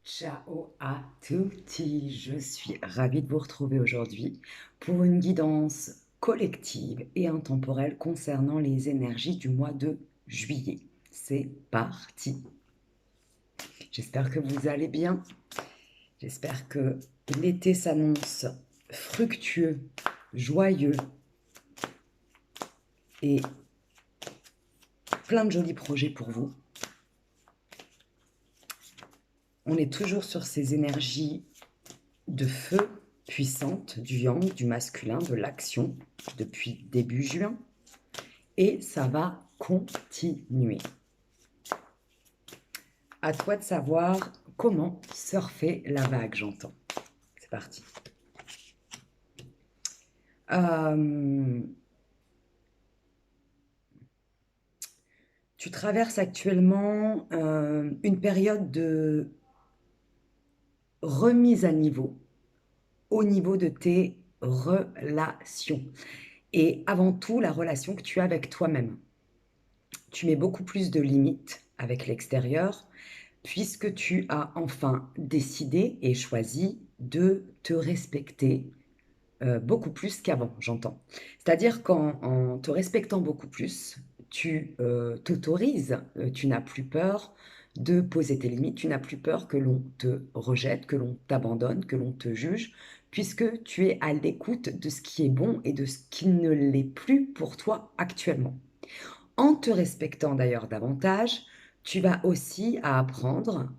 Ciao à tutti, je suis ravie de vous retrouver aujourd'hui pour une guidance collective et intemporelle concernant les énergies du mois de juillet. C'est parti. J'espère que vous allez bien. J'espère que l'été s'annonce fructueux, joyeux et plein de jolis projets pour vous. On est toujours sur ces énergies de feu puissantes, du yang, du masculin, de l'action, depuis début juin. Et ça va continuer. À toi de savoir comment surfer la vague, j'entends. C'est parti. Tu traverses actuellement une période de remise à niveau au niveau de tes relations. Et avant tout, la relation que tu as avec toi-même. Tu mets beaucoup plus de limites avec l'extérieur puisque tu as enfin décidé et choisi de te respecter beaucoup plus qu'avant, j'entends. C'est-à-dire qu'en te respectant beaucoup plus, tu t'autorises, tu n'as plus peur de poser tes limites, tu n'as plus peur que l'on te rejette, que l'on t'abandonne, que l'on te juge, puisque tu es à l'écoute de ce qui est bon et de ce qui ne l'est plus pour toi actuellement. En te respectant d'ailleurs davantage, tu vas aussi apprendre,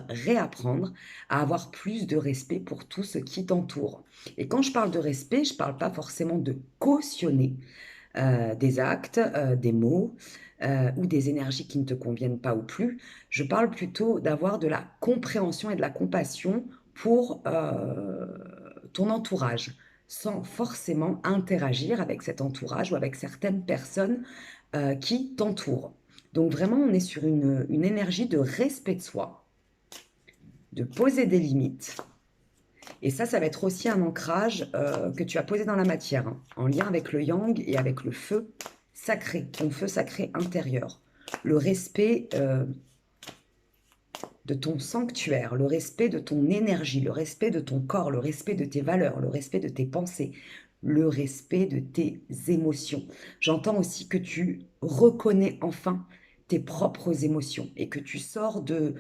réapprendre à avoir plus de respect pour tout ce qui t'entoure. Et quand je parle de respect, je ne parle pas forcément de cautionner des actes, des mots ou des énergies qui ne te conviennent pas ou plus. Je parle plutôt d'avoir de la compréhension et de la compassion pour ton entourage, sans forcément interagir avec cet entourage ou avec certaines personnes qui t'entourent. Donc vraiment, on est sur une énergie de respect de soi, de poser des limites. Et ça va être aussi un ancrage que tu as posé dans la matière, hein, en lien avec le yang et avec le feu sacré, ton feu sacré intérieur. Le respect de ton sanctuaire, le respect de ton énergie, le respect de ton corps, le respect de tes valeurs, le respect de tes pensées, le respect de tes émotions. J'entends aussi que tu reconnais enfin tes propres émotions et que tu sors de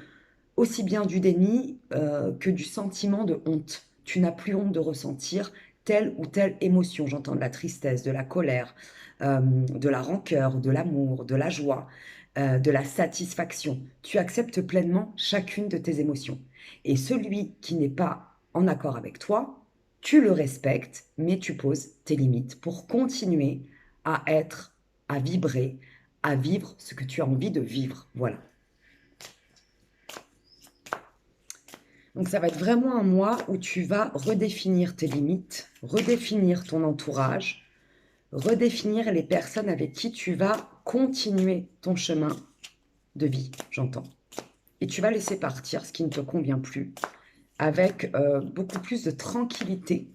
aussi bien du déni que du sentiment de honte. Tu n'as plus honte de ressentir telle ou telle émotion. J'entends de la tristesse, de la colère, de la rancœur, de l'amour, de la joie, de la satisfaction. Tu acceptes pleinement chacune de tes émotions. Et celui qui n'est pas en accord avec toi, tu le respectes, mais tu poses tes limites pour continuer à être, à vibrer, à vivre ce que tu as envie de vivre. Voilà. Donc ça va être vraiment un mois où tu vas redéfinir tes limites, redéfinir ton entourage, redéfinir les personnes avec qui tu vas continuer ton chemin de vie, j'entends. Et tu vas laisser partir ce qui ne te convient plus avec beaucoup plus de tranquillité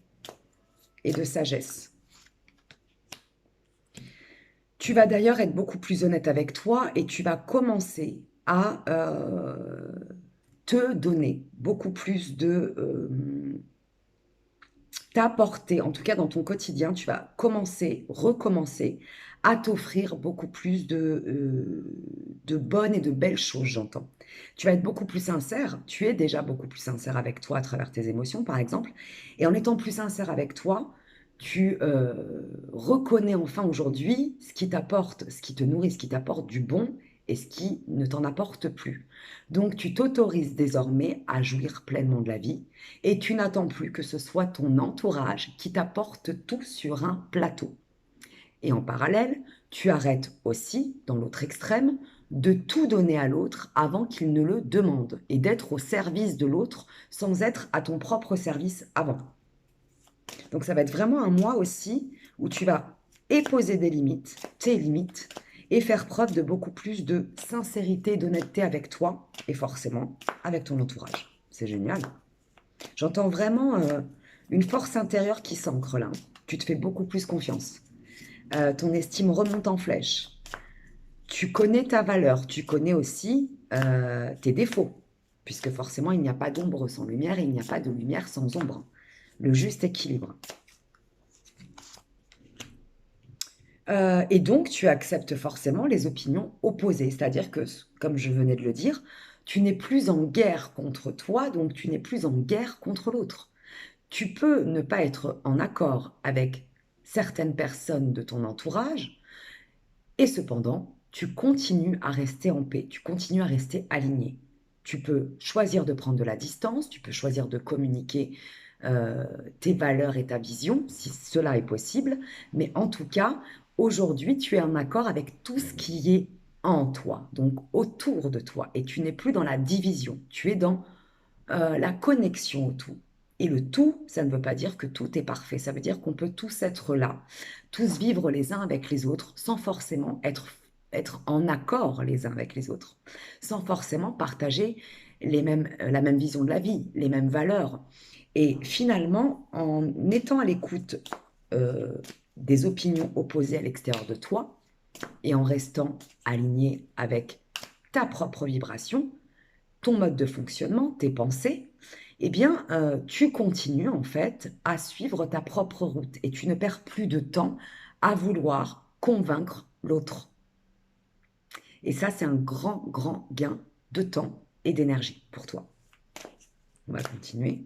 et de sagesse. Tu vas d'ailleurs être beaucoup plus honnête avec toi et tu vas commencer à te donner beaucoup plus de... t'apporter, en tout cas dans ton quotidien, tu vas recommencer à t'offrir beaucoup plus de bonnes et de belles choses, j'entends. Tu vas être beaucoup plus sincère, tu es déjà beaucoup plus sincère avec toi à travers tes émotions, par exemple, et en étant plus sincère avec toi, tu reconnais enfin aujourd'hui ce qui t'apporte, ce qui te nourrit, ce qui t'apporte du bon et ce qui ne t'en apporte plus. Donc tu t'autorises désormais à jouir pleinement de la vie et tu n'attends plus que ce soit ton entourage qui t'apporte tout sur un plateau. Et en parallèle, tu arrêtes aussi, dans l'autre extrême, de tout donner à l'autre avant qu'il ne le demande et d'être au service de l'autre sans être à ton propre service avant. Donc ça va être vraiment un mois aussi où tu vas poser des limites, tes limites, et faire preuve de beaucoup plus de sincérité et d'honnêteté avec toi et forcément avec ton entourage. C'est génial. J'entends vraiment une force intérieure qui s'ancre là. Tu te fais beaucoup plus confiance. Ton estime remonte en flèche. tu connais ta valeur, tu connais aussi tes défauts, puisque forcément, il n'y a pas d'ombre sans lumière et il n'y a pas de lumière sans ombre. Le juste équilibre. Et donc, tu acceptes forcément les opinions opposées. C'est-à-dire que, comme je venais de le dire, tu n'es plus en guerre contre toi, donc tu n'es plus en guerre contre l'autre. Tu peux ne pas être en accord avec certaines personnes de ton entourage, et cependant, tu continues à rester en paix, tu continues à rester aligné. Tu peux choisir de prendre de la distance, tu peux choisir de communiquer tes valeurs et ta vision, si cela est possible, mais en tout cas, aujourd'hui, tu es en accord avec tout ce qui est en toi, donc autour de toi, et tu n'es plus dans la division, tu es dans la connexion au tout. Et le tout, ça ne veut pas dire que tout est parfait, ça veut dire qu'on peut tous être là, tous vivre les uns avec les autres, sans forcément être en accord les uns avec les autres, sans forcément partager la même vision de la vie, les mêmes valeurs. Et finalement, en étant à l'écoute euh, des opinions opposées à l'extérieur de toi et en restant aligné avec ta propre vibration, ton mode de fonctionnement, tes pensées, eh bien, tu continues en fait à suivre ta propre route et tu ne perds plus de temps à vouloir convaincre l'autre. Et ça, c'est un grand, grand gain de temps et d'énergie pour toi. On va continuer.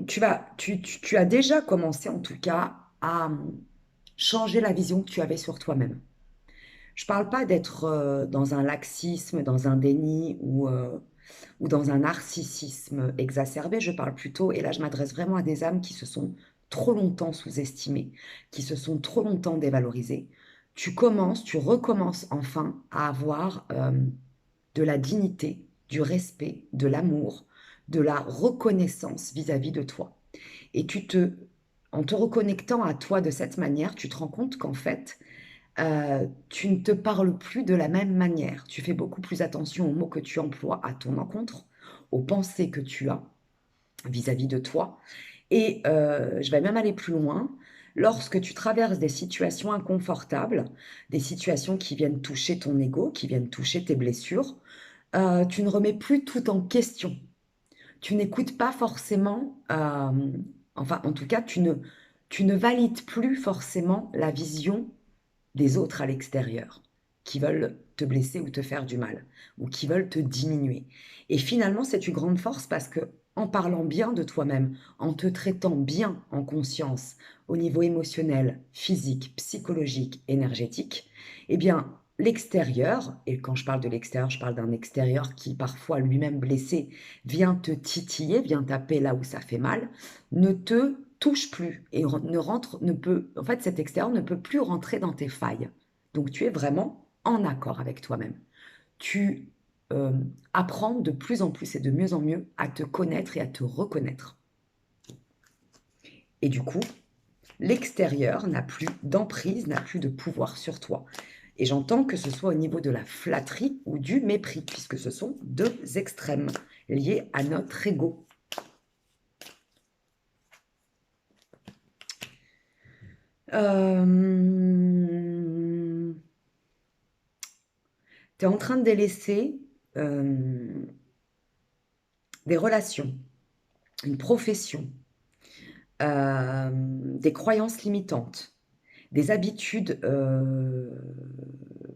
Tu as déjà commencé en tout cas à changer la vision que tu avais sur toi-même. Je ne parle pas d'être dans un laxisme, dans un déni ou dans un narcissisme exacerbé. Je parle plutôt, et là je m'adresse vraiment à des âmes qui se sont trop longtemps sous-estimées, qui se sont trop longtemps dévalorisées. Tu recommences enfin à avoir de la dignité, du respect, de l'amour, de la reconnaissance vis-à-vis de toi. Et en te reconnectant à toi de cette manière, tu te rends compte qu'en fait, tu ne te parles plus de la même manière. Tu fais beaucoup plus attention aux mots que tu emploies à ton encontre, aux pensées que tu as vis-à-vis de toi. Et je vais même aller plus loin. Lorsque tu traverses des situations inconfortables, des situations qui viennent toucher ton ego, qui viennent toucher tes blessures, tu ne remets plus tout en question. Tu n'écoutes pas forcément, enfin en tout cas, tu ne valides plus forcément la vision des autres à l'extérieur qui veulent te blesser ou te faire du mal ou qui veulent te diminuer. Et finalement, c'est une grande force parce que en parlant bien de toi-même, en te traitant bien en conscience au niveau émotionnel, physique, psychologique, énergétique, eh bien, l'extérieur, et quand je parle de l'extérieur, je parle d'un extérieur qui parfois lui-même blessé vient te titiller, vient taper là où ça fait mal, ne te touche plus et en fait, cet extérieur ne peut plus rentrer dans tes failles. Donc, tu es vraiment en accord avec toi-même. Tu euh, apprends de plus en plus et de mieux en mieux à te connaître et à te reconnaître. Et du coup, l'extérieur n'a plus d'emprise, n'a plus de pouvoir sur toi. Et j'entends que ce soit au niveau de la flatterie ou du mépris, puisque ce sont deux extrêmes liés à notre ego. Tu es en train de délaisser des relations, une profession, des croyances limitantes, des habitudes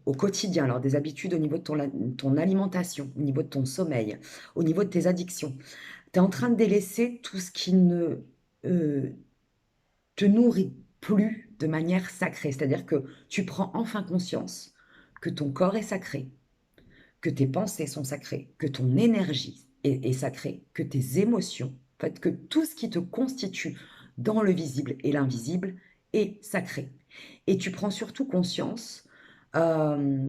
au quotidien, alors des habitudes au niveau de ton alimentation, au niveau de ton sommeil, au niveau de tes addictions. Tu es en train de délaisser tout ce qui ne euh, te nourrit plus de manière sacrée. C'est-à-dire que tu prends enfin conscience que ton corps est sacré, que tes pensées sont sacrées, que ton énergie est sacrée, que tes émotions, en fait, que tout ce qui te constitue dans le visible et l'invisible est sacré. Et tu prends surtout conscience, euh,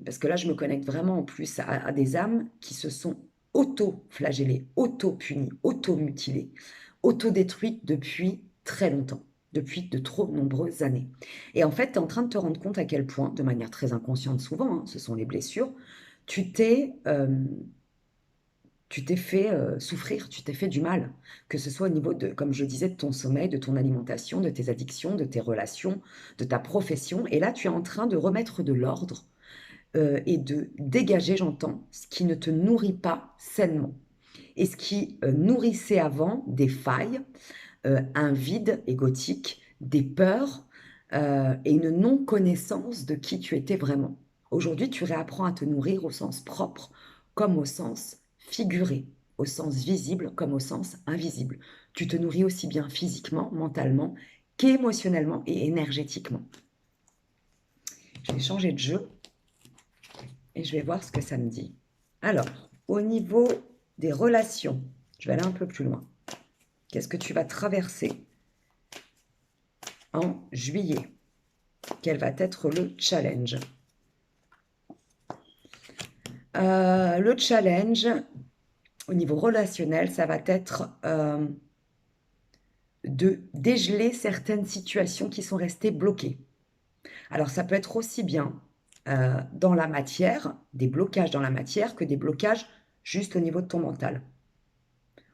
parce que là je me connecte vraiment en plus à des âmes qui se sont auto-flagellées, auto-punies, auto-mutilées, auto-détruites depuis très longtemps, depuis de trop nombreuses années. Et en fait, tu es en train de te rendre compte à quel point, de manière très inconsciente souvent, hein, ce sont les blessures, tu t'es, Tu t'es fait souffrir, tu t'es fait du mal, que ce soit au niveau de, comme je disais, de ton sommeil, de ton alimentation, de tes addictions, de tes relations, de ta profession. Et là, tu es en train de remettre de l'ordre et de dégager, j'entends, ce qui ne te nourrit pas sainement. Et ce qui nourrissait avant des failles, un vide égotique, des peurs et une non-connaissance de qui tu étais vraiment. Aujourd'hui, tu réapprends à te nourrir au sens propre comme au sens figuré, au sens visible comme au sens invisible. Tu te nourris aussi bien physiquement, mentalement, qu'émotionnellement et énergétiquement. Je vais changer de jeu et je vais voir ce que ça me dit. Alors, au niveau des relations, je vais aller un peu plus loin. Qu'est-ce que tu vas traverser en juillet? Quel va être le challenge? Le challenge, au niveau relationnel, ça va être de dégeler certaines situations qui sont restées bloquées. Alors, ça peut être aussi bien dans la matière, des blocages dans la matière, que des blocages juste au niveau de ton mental,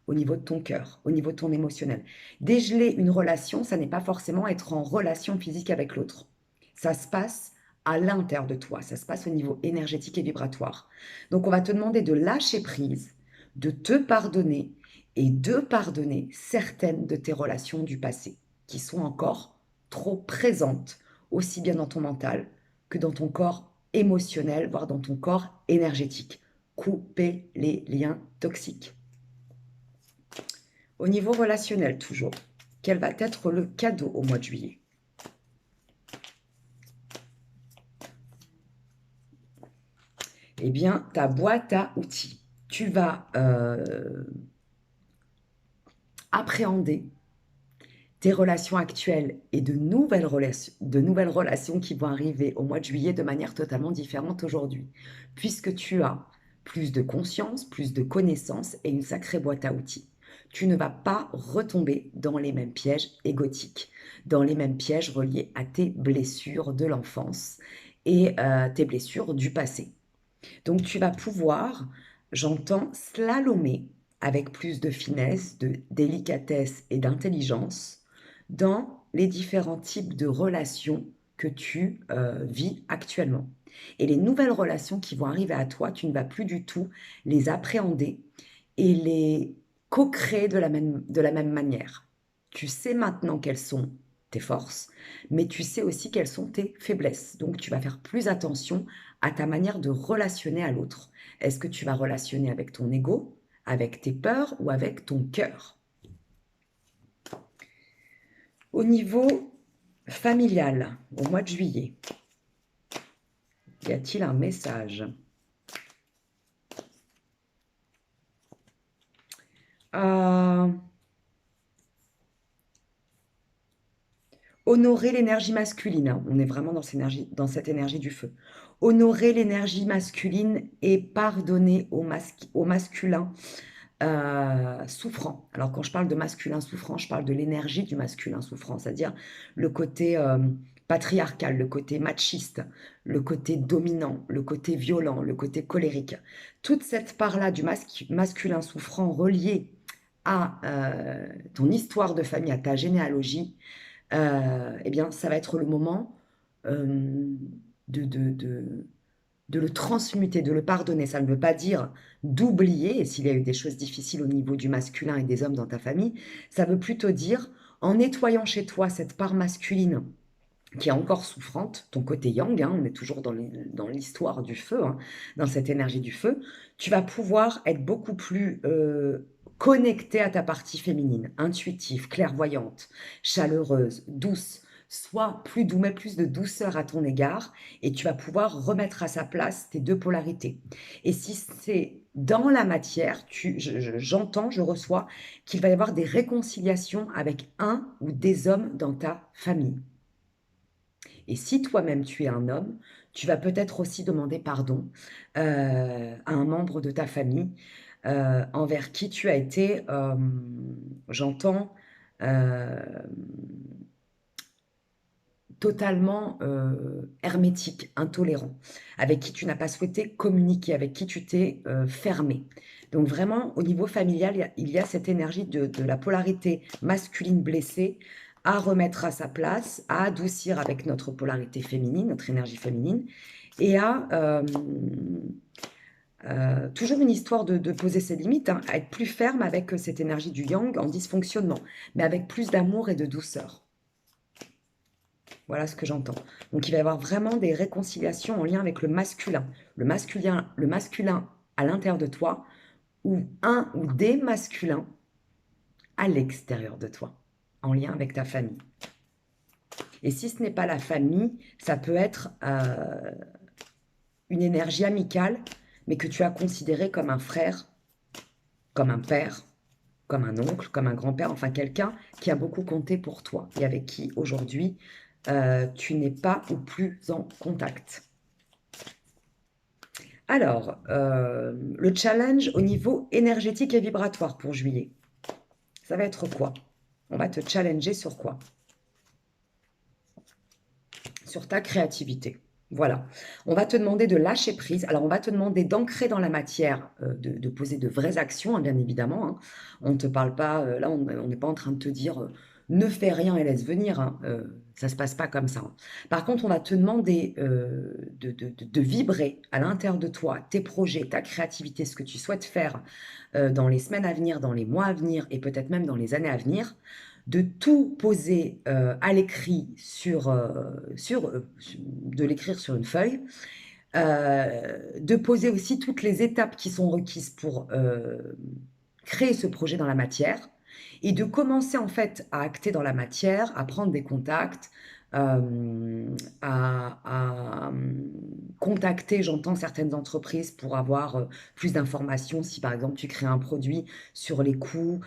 au niveau de ton cœur, au niveau de ton émotionnel. Dégeler une relation, ça n'est pas forcément être en relation physique avec l'autre. Ça se passe à l'intérieur de toi, ça se passe au niveau énergétique et vibratoire. Donc on va te demander de lâcher prise, de te pardonner et de pardonner certaines de tes relations du passé qui sont encore trop présentes, aussi bien dans ton mental que dans ton corps émotionnel, voire dans ton corps énergétique. Couper les liens toxiques. Au niveau relationnel, toujours, quel va être le cadeau au mois de juillet? Eh bien, ta boîte à outils. Tu vas appréhender tes relations actuelles et de nouvelles relations qui vont arriver au mois de juillet de manière totalement différente aujourd'hui, puisque tu as plus de conscience, plus de connaissances et une sacrée boîte à outils. Tu ne vas pas retomber dans les mêmes pièges égotiques, dans les mêmes pièges reliés à tes blessures de l'enfance et tes blessures du passé. Donc tu vas pouvoir, j'entends, slalomer avec plus de finesse, de délicatesse et d'intelligence dans les différents types de relations que tu vis actuellement. Et les nouvelles relations qui vont arriver à toi, tu ne vas plus du tout les appréhender et les co-créer de la même manière. Tu sais maintenant quelles sont tes forces, mais tu sais aussi quelles sont tes faiblesses. Donc tu vas faire plus attention à ta manière de relationner à l'autre. Est-ce que tu vas relationner avec ton ego, avec tes peurs ou avec ton cœur? Au niveau familial, au mois de juillet, y a-t-il un message? Honorer l'énergie masculine, hein. On est vraiment dans cette énergie du feu. Honorer l'énergie masculine et pardonner au masculin souffrant. Alors quand je parle de masculin souffrant, je parle de l'énergie du masculin souffrant, c'est-à-dire le côté patriarcal, le côté machiste, le côté dominant, le côté violent, le côté colérique. Toute cette part-là du masculin souffrant reliée à ton histoire de famille, à ta généalogie, eh bien, ça va être le moment euh, de, de, de, de le transmuter, de le pardonner. Ça ne veut pas dire d'oublier, et s'il y a eu des choses difficiles au niveau du masculin et des hommes dans ta famille, ça veut plutôt dire, en nettoyant chez toi cette part masculine qui est encore souffrante, ton côté yang, hein, on est toujours dans l'histoire du feu, hein, dans cette énergie du feu, tu vas pouvoir être beaucoup plus connecté à ta partie féminine, intuitive, clairvoyante, chaleureuse, douce. Sois plus doux, mets plus de douceur à ton égard et tu vas pouvoir remettre à sa place tes deux polarités. Et si c'est dans la matière, j'entends, je reçois qu'il va y avoir des réconciliations avec un ou des hommes dans ta famille. Et si toi-même tu es un homme, tu vas peut-être aussi demander pardon à un membre de ta famille envers qui tu as été, j'entends, euh, totalement hermétique, intolérant, avec qui tu n'as pas souhaité communiquer, avec qui tu t'es fermé. Donc vraiment, au niveau familial, il y a cette énergie de la polarité masculine blessée à remettre à sa place, à adoucir avec notre polarité féminine, notre énergie féminine, et à toujours une histoire de poser ses limites, hein, à être plus ferme avec cette énergie du yang en dysfonctionnement, mais avec plus d'amour et de douceur. Voilà ce que j'entends. Donc il va y avoir vraiment des réconciliations en lien avec le masculin. Le masculin à l'intérieur de toi, ou un ou des masculins à l'extérieur de toi, en lien avec ta famille. Et si ce n'est pas la famille, ça peut être une énergie amicale, mais que tu as considérée comme un frère, comme un père, comme un oncle, comme un grand-père, enfin quelqu'un qui a beaucoup compté pour toi et avec qui aujourd'hui tu n'es pas ou plus en contact. Alors, le challenge au niveau énergétique et vibratoire pour juillet, ça va être quoi? On va te challenger sur quoi? Sur ta créativité. Voilà. On va te demander de lâcher prise. Alors, on va te demander d'ancrer dans la matière, de poser de vraies actions, hein, bien évidemment. Hein. On ne te parle pas, là, on n'est pas en train de te dire ne fais rien et laisse venir. Hein. Ça ne se passe pas comme ça. Hein. Par contre, on va te demander de vibrer à l'intérieur de toi tes projets, ta créativité, ce que tu souhaites faire dans les semaines à venir, dans les mois à venir et peut-être même dans les années à venir, de tout poser à l'écrit de l'écrire sur une feuille, de poser aussi toutes les étapes qui sont requises pour créer ce projet dans la matière et de commencer en fait à acter dans la matière, à prendre des contacts, à contacter, j'entends, certaines entreprises pour avoir plus d'informations si par exemple tu crées un produit sur les coûts,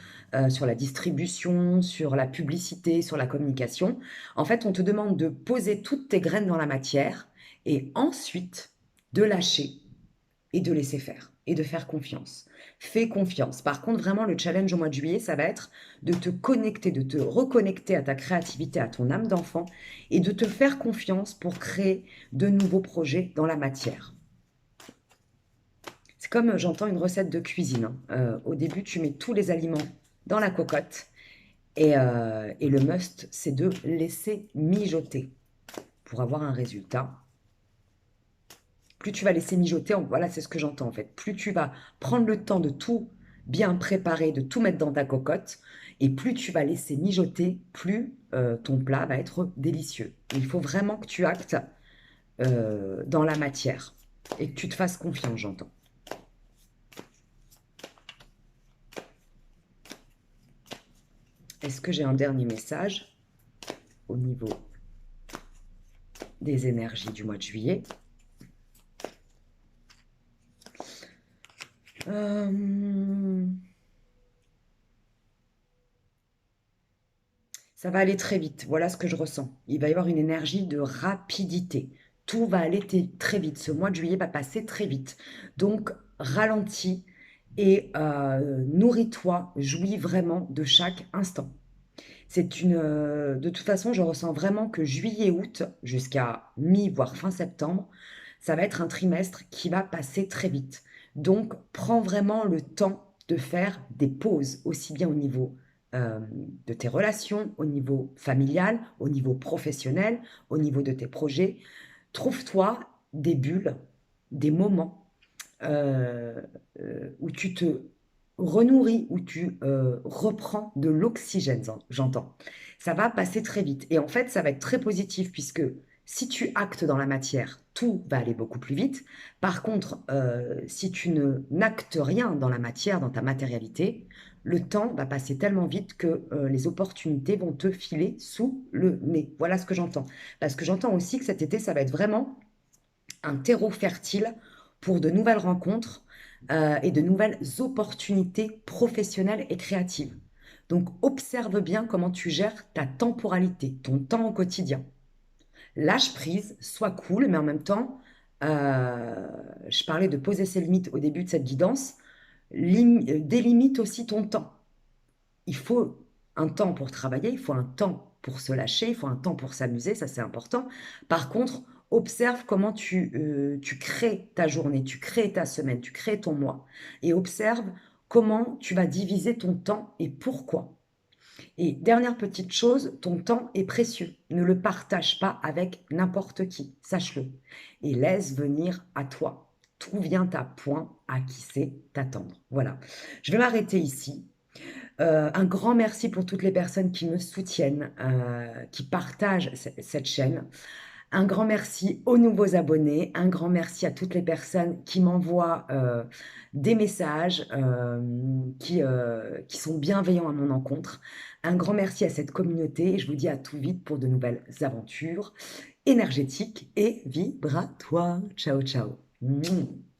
sur la distribution, sur la publicité, sur la communication. En fait, on te demande de poser toutes tes graines dans la matière et ensuite de lâcher et de laisser faire et de faire confiance. Fais confiance. Par contre, vraiment, le challenge au mois de juillet, ça va être de te connecter, de te reconnecter à ta créativité, à ton âme d'enfant et de te faire confiance pour créer de nouveaux projets dans la matière. C'est comme j'entends une recette de cuisine. Hein. Au début, tu mets tous les aliments dans la cocotte et le must, c'est de laisser mijoter pour avoir un résultat. Plus tu vas laisser mijoter, voilà, c'est ce que j'entends en fait. Plus tu vas prendre le temps de tout bien préparer, de tout mettre dans ta cocotte, et plus tu vas laisser mijoter, plus ton plat va être délicieux. Il faut vraiment que tu actes dans la matière et que tu te fasses confiance, j'entends. Est-ce que j'ai un dernier message au niveau des énergies du mois de juillet? Ça va aller très vite, voilà ce que je ressens. Il va y avoir une énergie de rapidité. Tout va aller très vite. Ce mois de juillet va passer très vite. Donc, ralentis et nourris-toi, jouis vraiment de chaque instant. De toute façon, je ressens vraiment que juillet-août, jusqu'à mi, voire fin septembre, ça va être un trimestre qui va passer très vite. Donc, prends vraiment le temps de faire des pauses, aussi bien au niveau de tes relations, au niveau familial, au niveau professionnel, au niveau de tes projets. Trouve-toi des bulles, des moments où tu te renourris, où tu reprends de l'oxygène, j'entends. Ça va passer très vite. Et en fait, ça va être très positif puisque si tu actes dans la matière, tout va aller beaucoup plus vite. Par contre, si tu n'actes rien dans la matière, dans ta matérialité, le temps va passer tellement vite que les opportunités vont te filer sous le nez. Voilà ce que j'entends. Parce que j'entends aussi que cet été, ça va être vraiment un terreau fertile pour de nouvelles rencontres et de nouvelles opportunités professionnelles et créatives. Donc, observe bien comment tu gères ta temporalité, ton temps au quotidien. Lâche prise, sois cool, mais en même temps, je parlais de poser ses limites au début de cette guidance, délimite aussi ton temps. Il faut un temps pour travailler, il faut un temps pour se lâcher, il faut un temps pour s'amuser, ça c'est important. Par contre, observe comment tu crées ta journée, tu crées ta semaine, tu crées ton mois. Et observe comment tu vas diviser ton temps et pourquoi. Et dernière petite chose, ton temps est précieux. Ne le partage pas avec n'importe qui, sache-le. Et laisse venir à toi. Tout vient à point à qui sait t'attendre. Voilà. Je vais m'arrêter ici. Un grand merci pour toutes les personnes qui me soutiennent, qui partagent cette chaîne. Un grand merci aux nouveaux abonnés, un grand merci à toutes les personnes qui m'envoient des messages, qui sont bienveillants à mon encontre. Un grand merci à cette communauté et je vous dis à tout vite pour de nouvelles aventures énergétiques et vibratoires. Ciao, ciao. Mouah.